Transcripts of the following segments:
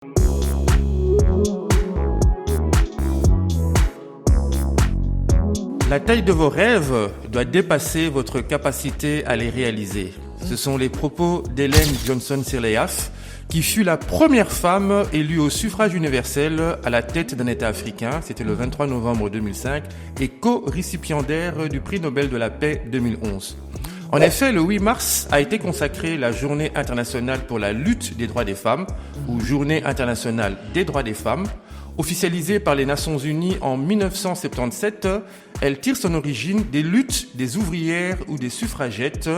La taille de vos rêves doit dépasser votre capacité à les réaliser. Ce sont les propos d'Ellen Johnson-Sirleaf, qui fut la première femme élue au suffrage universel à la tête d'un État africain. C'était le 23 novembre 2005 et co-récipiendaire du prix Nobel de la paix 2011. En effet, le 8 mars a été consacré la Journée internationale pour la lutte des droits des femmes, ou Journée internationale des droits des femmes. Officialisée par les Nations Unies en 1977, elle tire son origine des luttes des ouvrières ou des suffragettes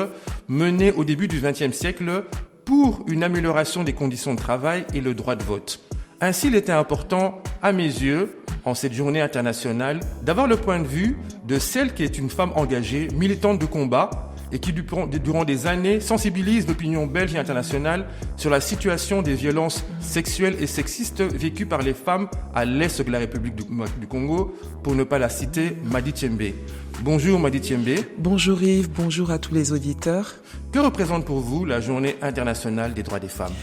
menées au début du XXe siècle pour une amélioration des conditions de travail et le droit de vote. Ainsi, il était important, à mes yeux, en cette journée internationale, d'avoir le point de vue de celle qui est une femme engagée, militante de combat, et qui, durant des années, sensibilise l'opinion belge et internationale sur la situation des violences sexuelles et sexistes vécues par les femmes à l'est de la République du Congo, pour ne pas la citer, Madi Tchembe. Bonjour Madi Tchembe. Bonjour Yves, bonjour à tous les auditeurs. Que représente pour vous la Journée internationale des droits des femmes ?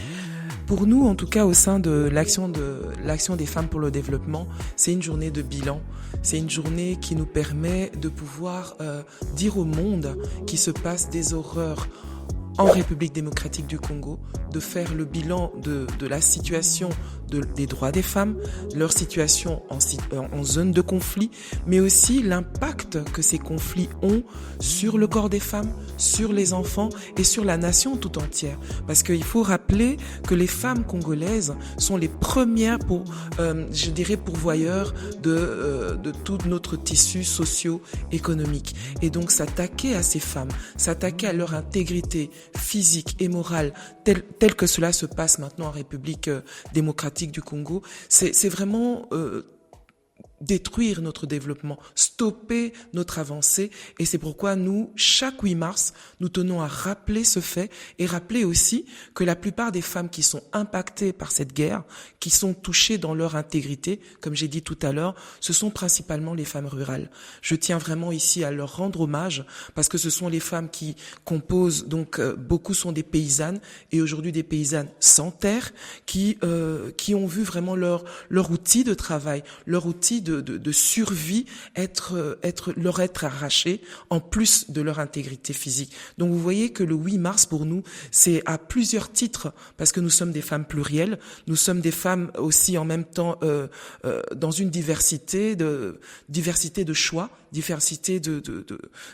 Pour nous, en tout cas, au sein de l'action des femmes pour le développement, c'est une journée de bilan. C'est une journée qui nous permet de pouvoir dire au monde qu'il se passe des horreurs en République démocratique du Congo, de faire le bilan de la situation des droits des femmes, leur situation en zone de conflit, mais aussi l'impact que ces conflits ont sur le corps des femmes, sur les enfants et sur la nation tout entière. Parce qu'il faut rappeler que les femmes congolaises sont les premières pourvoyeurs de tout notre tissu socio-économique. Et donc s'attaquer à ces femmes, s'attaquer à leur intégrité physique et morale, tel que cela se passe maintenant en République démocratique du Congo, c'est vraiment détruire notre développement, stopper notre avancée. Et c'est pourquoi nous, chaque 8 mars, nous tenons à rappeler ce fait et rappeler aussi que la plupart des femmes qui sont impactées par cette guerre, qui sont touchées dans leur intégrité, comme j'ai dit tout à l'heure, ce sont principalement les femmes rurales. Je tiens vraiment ici à leur rendre hommage parce que ce sont les femmes qui composent, donc beaucoup sont des paysannes et aujourd'hui des paysannes sans terre qui ont vu vraiment leur outil de travail, leur outil de survie leur être arraché en plus de leur intégrité physique. Donc vous voyez que le 8 mars pour nous, c'est à plusieurs titres parce que nous sommes des femmes plurielles, nous sommes des femmes aussi en même temps dans une diversité de choix, diversité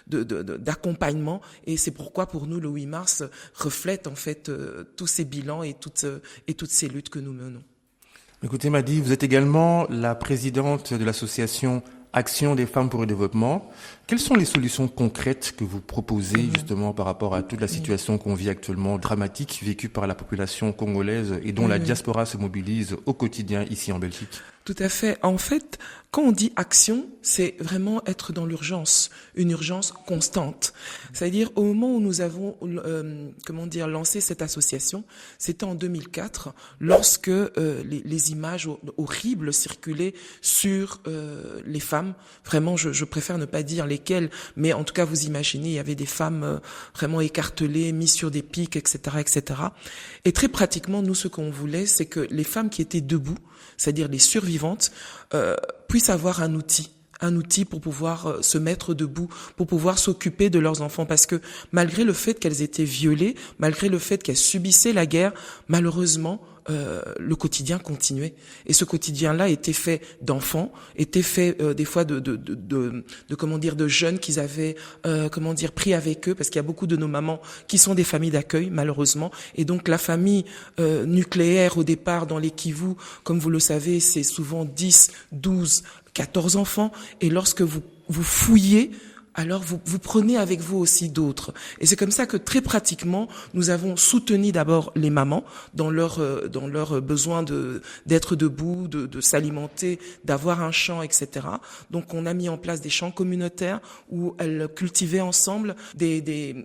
d'accompagnement et c'est pourquoi pour nous le 8 mars reflète en fait tous ces bilans et toutes ces luttes que nous menons. Écoutez Madi, vous êtes également la présidente de l'association Action des femmes pour le développement. Quelles sont les solutions concrètes que vous proposez justement par rapport à toute la situation qu'on vit actuellement, dramatique, vécue par la population congolaise et dont la diaspora se mobilise au quotidien ici en Belgique ? Tout à fait. En fait, quand on dit action, c'est vraiment être dans l'urgence, une urgence constante. C'est-à-dire au moment où nous avons, lancé cette association, c'était en 2004, lorsque les images horribles circulaient sur les femmes. Vraiment, je préfère ne pas dire lesquelles, mais en tout cas, vous imaginez, il y avait des femmes vraiment écartelées, mises sur des pics, etc., etc. Et très pratiquement, nous, ce qu'on voulait, c'est que les femmes qui étaient debout, c'est-à-dire les survivantes, puissent avoir un outil pour pouvoir se mettre debout, pour pouvoir s'occuper de leurs enfants. Parce que malgré le fait qu'elles étaient violées, malgré le fait qu'elles subissaient la guerre, malheureusement, le quotidien continuait. Et ce quotidien-là était fait d'enfants, était fait des fois de jeunes qu'ils avaient pris avec eux, parce qu'il y a beaucoup de nos mamans qui sont des familles d'accueil, malheureusement. Et donc la famille nucléaire au départ dans les Kivu, comme vous le savez, c'est souvent 10, 12, 14 enfants. Et lorsque vous fouillez, alors vous prenez avec vous aussi d'autres. Et c'est comme ça que très pratiquement, nous avons soutenu d'abord les mamans dans leur besoin d'être debout, de s'alimenter, d'avoir un champ, etc. Donc on a mis en place des champs communautaires où elles cultivaient ensemble des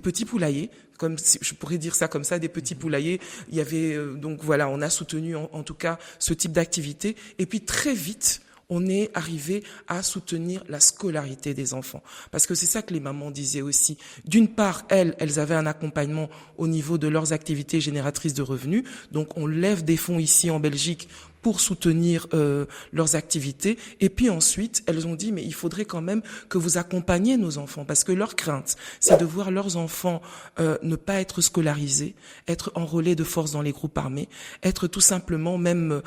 petits poulaillers. Comme si, je pourrais dire ça comme ça, des petits poulaillers. Il y avait on a soutenu en tout cas ce type d'activité. Et puis très vite, on est arrivé à soutenir la scolarité des enfants. Parce que c'est ça que les mamans disaient aussi. D'une part, elles avaient un accompagnement au niveau de leurs activités génératrices de revenus. Donc, on lève des fonds ici en Belgique pour soutenir leurs activités. Et puis ensuite, elles ont dit, mais il faudrait quand même que vous accompagniez nos enfants, parce que leur crainte, c'est de voir leurs enfants ne pas être scolarisés, être enrôlés de force dans les groupes armés, être tout simplement même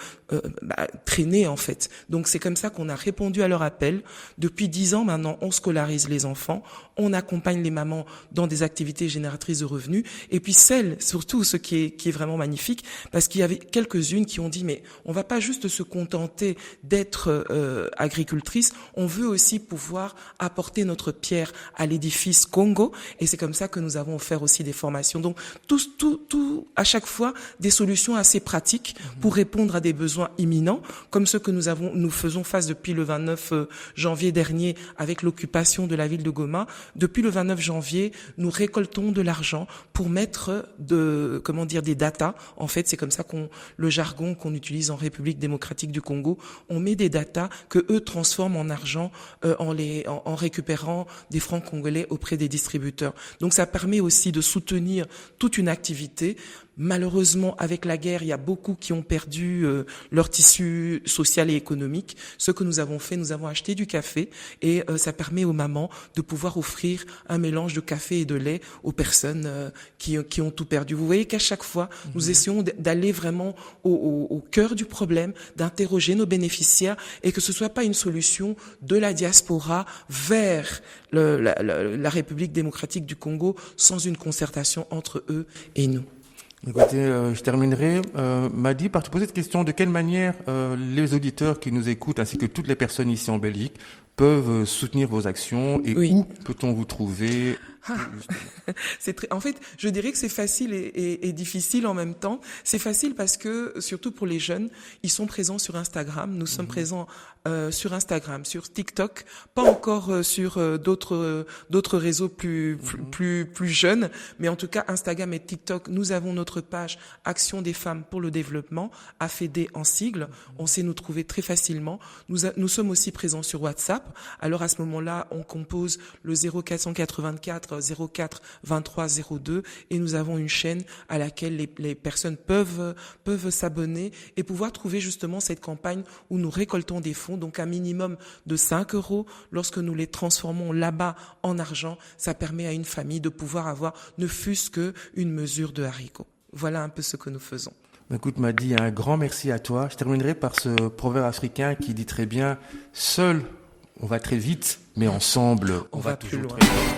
traînés en fait. Donc c'est comme ça qu'on a répondu à leur appel. Depuis 10 ans maintenant, on scolarise les enfants, on accompagne les mamans dans des activités génératrices de revenus. Et puis surtout ce qui est vraiment magnifique, parce qu'il y avait quelques-unes qui ont dit, mais on va pas juste se contenter d'être agricultrice, on veut aussi pouvoir apporter notre pierre à l'édifice Congo, et c'est comme ça que nous avons offert aussi des formations. Donc tout à chaque fois des solutions assez pratiques pour répondre à des besoins imminents, comme ceux que nous faisons face depuis le 29 janvier dernier avec l'occupation de la ville de Goma. Depuis le 29 janvier, nous récoltons de l'argent pour mettre des datas. En fait, c'est comme ça le jargon qu'on utilise en République démocratique du Congo, on met des datas que eux transforment en argent en récupérant des francs congolais auprès des distributeurs. Donc ça permet aussi de soutenir toute une activité. Malheureusement, avec la guerre, il y a beaucoup qui ont perdu leur tissu social et économique. Ce que nous avons fait, nous avons acheté du café et ça permet aux mamans de pouvoir offrir un mélange de café et de lait aux personnes qui ont tout perdu. Vous voyez qu'à chaque fois, nous essayons d'aller vraiment au cœur du problème, d'interroger nos bénéficiaires et que ce soit pas une solution de la diaspora vers la République démocratique du Congo sans une concertation entre eux et nous. Écoutez, je terminerai, Madi, par te poser cette question. De quelle manière les auditeurs qui nous écoutent, ainsi que toutes les personnes ici en Belgique, peuvent soutenir vos actions et où peut-on vous trouver? En fait, je dirais que c'est facile et difficile en même temps. C'est facile parce que, surtout pour les jeunes, ils sont présents sur Instagram. Nous sommes présents sur Instagram, sur TikTok, pas encore sur d'autres réseaux plus jeunes, mais en tout cas Instagram et TikTok. Nous avons notre page Action des femmes pour le développement, AFED en sigle. On sait nous trouver très facilement. Nous sommes aussi présents sur WhatsApp. Alors à ce moment-là, on compose le 0484 04 23 02 et nous avons une chaîne à laquelle les personnes peuvent s'abonner et pouvoir trouver justement cette campagne où nous récoltons des fonds, donc un minimum de 5 €. Lorsque nous les transformons là-bas en argent, ça permet à une famille de pouvoir avoir ne fût-ce qu'une mesure de haricots. Voilà un peu ce que nous faisons. Écoute, Madi, un grand merci à toi. Je terminerai par ce proverbe africain qui dit très bien « Seul, on va très vite, mais ensemble, on va toujours très loin ».